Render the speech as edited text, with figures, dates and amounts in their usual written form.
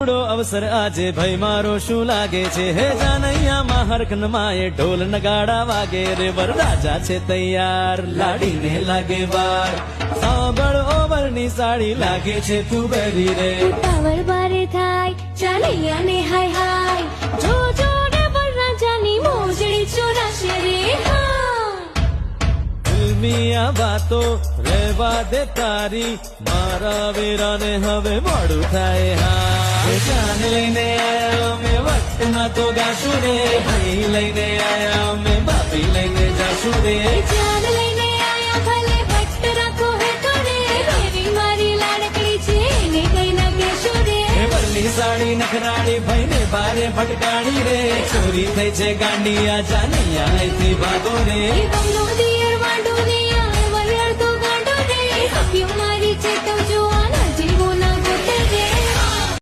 अवसर आजे भाई मारो शू लागे छे हे जानैया मा हरखन माए ढोल नगाड़ा वागे रे वर राजा छे तैयार लाडी ने लागे वार सांभळ ओवरनी साड़ी लागे छे तू बेरी रे टावर बारे थाय चालैया ने हाय हाय जो जो ने वर राजानी मोजड़ी ચોરાશે रे फिल्मिया बातो रेवा दे तारी मारा वीरा ने हवे मोडू थाय हा जान लईने आया मैं वक्त ना तो गाशु रे भाई लईने आया मैं बापी लईने जाशु रे जान लईने आया भले वक्त राखो है तो रे मेरी मारी लाडकड़ी छे ने कई ना केशो रे बल्ली साड़ी नखराड़ी भाई ने बारे भटकाड़ी रे चोरी थई छे गांडिया जानैया ऐથી भागो रे बमलो दी